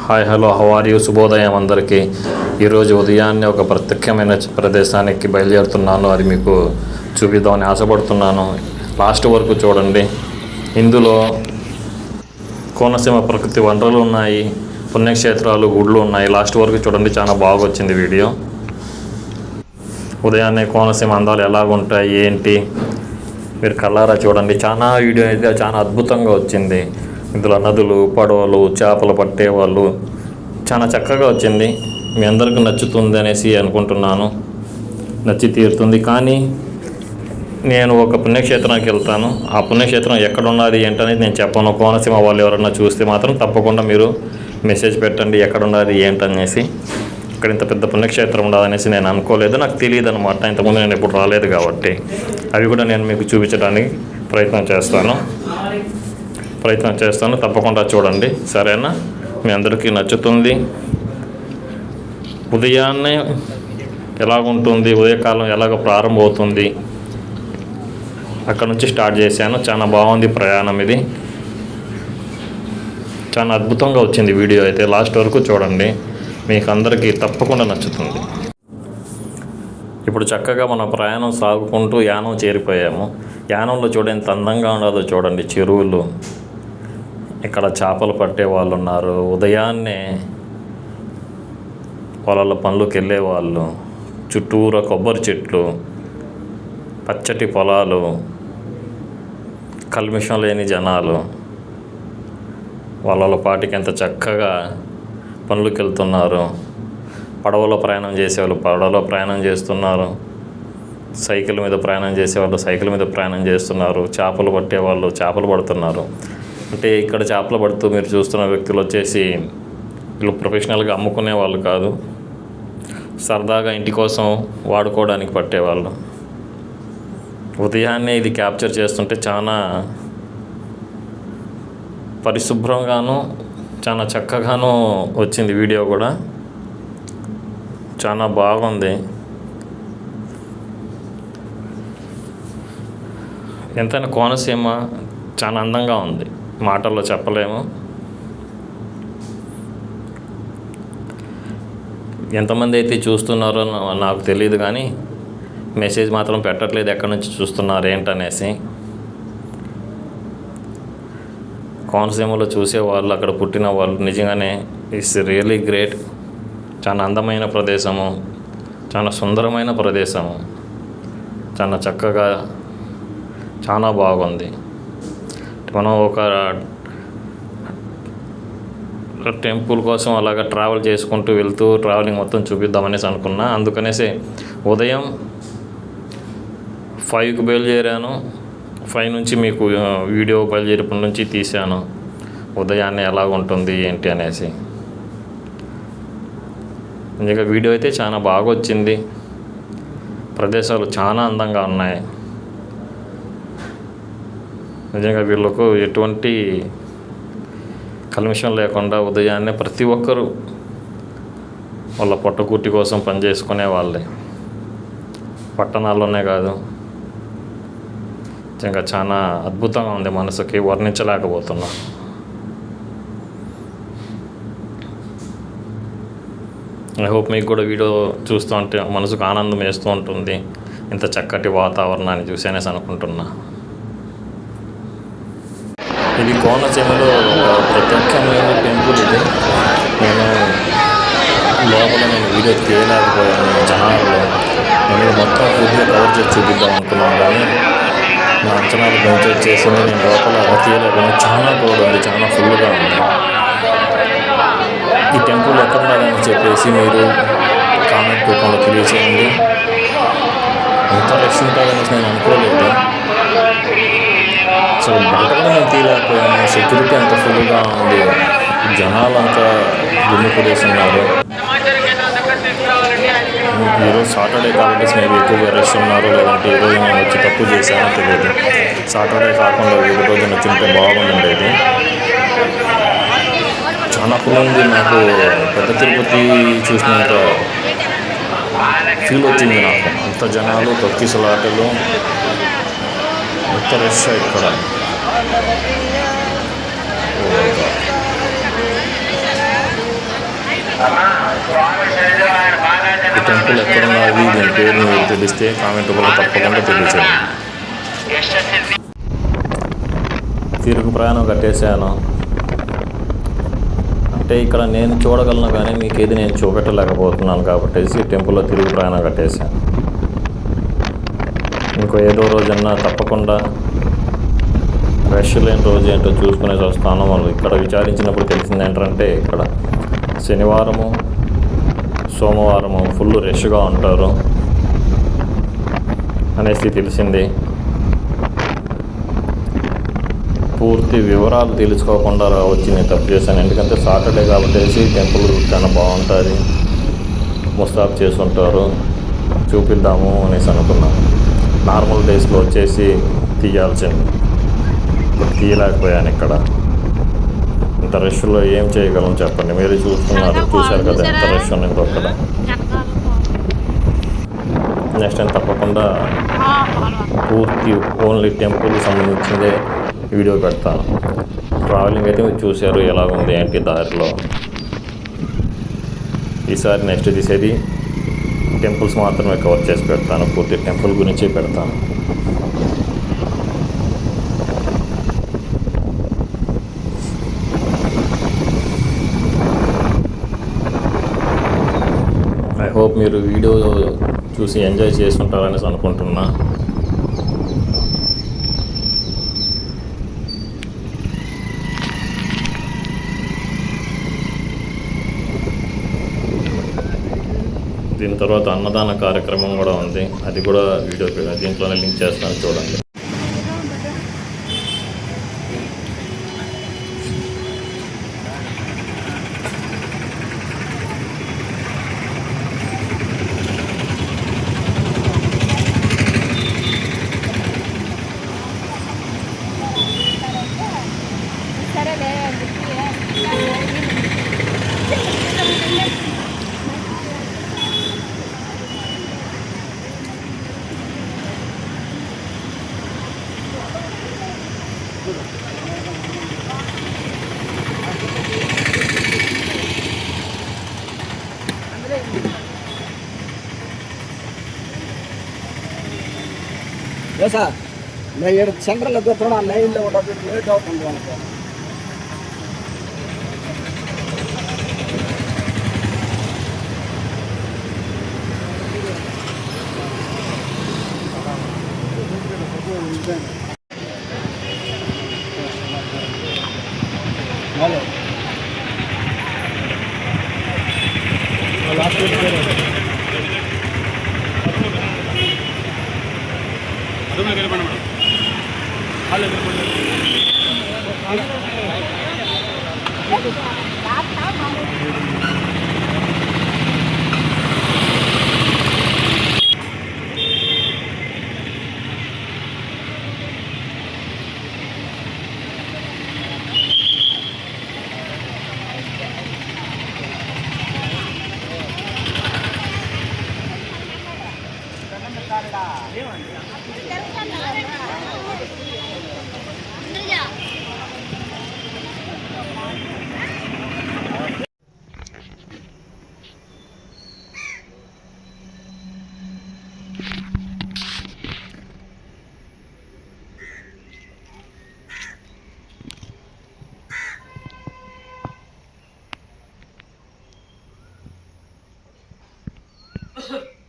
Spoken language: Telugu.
Hi hello how are you శుభోదయం అందరికీ. ఈరోజు ఉదయాన్నే ఒక ప్రత్యేకమైన ప్రదేశానికి బయలుదేరుతున్నాను. అది మీకు చూపిద్దామని ఆశపడుతున్నాను. లాస్ట్ వరకు చూడండి. ఇందులో కోనసీమ ప్రకృతి వనరులు ఉన్నాయి, పుణ్యక్షేత్రాలు, గుళ్ళు ఉన్నాయి. లాస్ట్ వరకు చూడండి, చాలా బాగా వచ్చింది వీడియో. ఉదయాన్నే కోనసీమ అందాలు ఎలాగుంటాయి ఏంటి మీరు కళ్ళారా చూడండి. చాలా వీడియో అయితే చాలా అద్భుతంగా వచ్చింది. ఇందులో నదులు, పడవలు, చేపలు పట్టేవాళ్ళు చాలా చక్కగా వచ్చింది. మీ అందరికీ నచ్చుతుంది అనేసి అనుకుంటున్నాను. నచ్చి తీరుతుంది. కానీ నేను ఒక పుణ్యక్షేత్రానికి వెళ్తాను. ఆ పుణ్యక్షేత్రం ఎక్కడ ఉన్నది ఏంటనేది నేను చెప్పను. కోనసీమ వాళ్ళు ఎవరన్నా చూస్తే మాత్రం తప్పకుండా మీరు మెసేజ్ పెట్టండి ఎక్కడ ఉన్నది ఏంటనేసి. ఇక్కడ ఇంత పెద్ద పుణ్యక్షేత్రం ఉండదనేసి నేను అనుకోలేదు, నాకు తెలియదు అనమాట. ఇంతకుముందు నేను ఎప్పుడు రాలేదు కాబట్టి అవి కూడా నేను మీకు చూపించడానికి ప్రయత్నం చేస్తాను. తప్పకుండా చూడండి, సరేనా? మీ అందరికీ నచ్చుతుంది. ఉదయాన్నే ఎలాగుంటుంది, ఉదయకాలం ఎలాగ ప్రారంభమవుతుంది అక్కడ నుంచి స్టార్ట్ చేశాను. చాలా బాగుంది ప్రయాణం. ఇది చాలా అద్భుతంగా వచ్చింది వీడియో అయితే. లాస్ట్ వరకు చూడండి, మీకు అందరికీ తప్పకుండా నచ్చుతుంది. ఇప్పుడు చక్కగా మన ప్రయాణం సాగుకుంటూ యానం చేరిపోయాము. యానంలో చూడండి ఎంత అందంగా ఉండదో చూడండి. చెరువులు, ఇక్కడ చేపలు పట్టే వాళ్ళు ఉన్నారు. ఉదయాన్నే పొలాల పనులకు వెళ్ళేవాళ్ళు, చుట్టూరా కొబ్బరి చెట్లు, పచ్చటి పొలాలు, కల్మిషం లేని జనాలు వాళ్ళ పాటికి ఎంత చక్కగా పనులకు వెళ్తున్నారు. పడవలో ప్రయాణం చేసేవాళ్ళు పడవలో ప్రయాణం చేస్తున్నారు. సైకిల్ మీద ప్రయాణం చేసేవాళ్ళు సైకిల్ మీద ప్రయాణం చేస్తున్నారు. చేపలు పట్టేవాళ్ళు చేపలు పడుతున్నారు. అంటే ఇక్కడ చేపలు పడుతూ మీరు చూస్తున్న వ్యక్తులు వచ్చేసి వీళ్ళు ప్రొఫెషనల్గా అమ్ముకునే వాళ్ళు కాదు, సరదాగా ఇంటి కోసం వాడుకోవడానికి పట్టేవాళ్ళు. ఉదయాన్నే ఇది క్యాప్చర్ చేస్తుంటే చాలా పరిశుభ్రంగాను చాలా చక్కగాను వచ్చింది వీడియో కూడా. చాలా బాగుంది. ఎంతైనా కోనసీమ చాలా అందంగా ఉంది, మాటల్లో చెప్పలేము. ఎంతమంది అయితే చూస్తున్నారో నాకు తెలియదు, కానీ మెసేజ్ మాత్రం పెట్టట్లేదు ఎక్కడి నుంచి చూస్తున్నారు ఏంటనేసి. కోనసీమలో చూసేవాళ్ళు, అక్కడ పుట్టిన వాళ్ళు నిజంగానే ఇట్స్ రియలీ గ్రేట్. చాలా అందమైన ప్రదేశము, చాలా సుందరమైన ప్రదేశము, చాలా చక్కగా చాలా బాగుంది. మనం ఒక టెంపుల్ కోసం అలాగ ట్రావెల్ చేసుకుంటూ వెళ్తూ ట్రావెలింగ్ మొత్తం చూపిద్దామనేసి అనుకున్నా. అందుకనేసి ఉదయం 5కి బయలుదేరాను. 5 నుంచి మీకు వీడియో బయలుదేరినప్పటి నుంచి తీశాను ఉదయాన్నే ఎలా ఉంటుంది ఏంటి అనేసి. నిజంగా వీడియో అయితే చాలా బాగా వచ్చింది. ప్రదేశాలు చాలా అందంగా ఉన్నాయి. నిజంగా వీళ్ళకు ఎటువంటి కల్మిషం లేకుండా ఉదయాన్నే ప్రతి ఒక్కరూ వాళ్ళ పొట్టకూటి కోసం పనిచేసుకునే వాళ్ళే, పట్టణాల్లోనే కాదు. నిజంగా చాలా అద్భుతంగా ఉంది, మనసుకి వర్ణించలేకపోతున్నా. ఐ హోప్ మీకు కూడా వీడియో చూస్తూ ఉంటే మనసుకు ఆనందం వేస్తూ ఉంటుంది. ఇంత చక్కటి వాతావరణాన్ని చూసేనేసి అనుకుంటున్నా. ఇది కోనసీమలో ప్రత్యేకమైన టెంపుల్. ఇది నేను వీడియో తీయలేకపోయాను జనాల్లో. నేను మొత్తం పూర్తిగా కవర్ చేసి చూపిద్దాం అనుకున్నాను, కానీ నా అంచనాలు బెంచ్ చేసి నేను లోపల తీయలేకపోయాను. చాలా క్రౌడ్ ఉంది, చాలా ఫుల్గా ఉంది. ఈ టెంపుల్ ఎక్కడ ఉండాలని చెప్పేసి మీరు కామెంట్ రూపంలో తెలియచేయండి. ఎంత రష్ ఉంటుందనేసి నేను అనుకోలేదు. అసలు బయట కూడా నేను తీయలేకపోయాను. సెక్యూరిటీ అంత ఫుల్గా ఉంది, జనాలు అంతా గుమ్మికూడేస్తున్నారు. ఈరోజు సాటర్డే కాబట్టి మేబీ ఎక్కువగా రష్ ఉన్నారు, లేదంటే ఈరోజు నేను వచ్చి తప్పు చేశానో తెలియదు. సాటర్డే కాకుండా వేరే రోజున వచ్చింటే బాగుండేది. చాలా ఫుల్ ఉంది. నాకు పెద్ద తిరుపతి చూసినంత ఫీల్ వచ్చింది నాకు. అంత జనాలు, తొక్కిసలాటలు, ఎంత రష్ ఇక్కడ. ఈ టెంపుల్ ఎక్కడున్నది, దీని పేరు మీరు తెలిస్తే కామెంట్ రూపంలో తప్పకుండా తెలియచేయండి. తిరుగు ప్రయాణం కట్టేశాను. అంటే ఇక్కడ నేను చూడగలను కానీ మీకు ఏది నేను చూపెట్టలేకపోతున్నాను కాబట్టి టెంపుల్లో తిరుగు ప్రయాణం కట్టేశాను. ఇంకో ఏదో రోజన్నా తప్పకుండా రష్ లేని రోజు ఏంటో చూసుకునేసి వస్తాను. వాళ్ళు ఇక్కడ విచారించినప్పుడు తెలిసింది ఏంటంటే ఇక్కడ శనివారము సోమవారము ఫుల్ రష్గా ఉంటారు అనేసి తెలిసింది. పూర్తి వివరాలు తెలుసుకోకుండా వచ్చి నేను తప్పు చేశాను. ఎందుకంటే సాటర్డే కాబట్టి టెంపుల్ చాలా బాగుంటుంది, ముస్తాబ్ చేసుంటారు, చూపిద్దాము అనేసి అనుకున్నాను. నార్మల్ డేస్లో వచ్చేసి తీయాల్సింది, బట్ తీయలేకపోయాను. ఇక్కడ ఇంత రష్లో ఏం చేయగలం చెప్పండి, మీరే చూశారు కదా ఎంత రష్ ఉన్నదో అక్కడ. నెక్స్ట్ టైం తప్పకుండా పూర్తి ఓన్లీ టెంపుల్ సంబంధించిందే వీడియో పెడతాను. ట్రావెలింగ్ అయితే మీరు చూశారు ఎలా ఉంది ఏంటి దారిలో. ఈసారి నెక్స్ట్ తీసేది టెంపుల్స్ మాత్రమే కవర్ చేసి పెడతాను, పూర్తి టెంపుల్ గురించి పెడతాను. ఐ హోప్ మీరు వీడియో చూసి ఎంజాయ్ చేసుకుంటారనేసి అనుకుంటున్నా. దీని తర్వాత అన్నదాన కార్యక్రమం కూడా ఉంది, అది కూడా వీడియో దీంట్లోనే లింక్ చేస్తాను, చూడండి. సార్ నేను సెంట్రల్ కూర్చోడం ఆ లైన్లో ఉండదు, లేట్ అవుతుంది అనుకో. Ugh.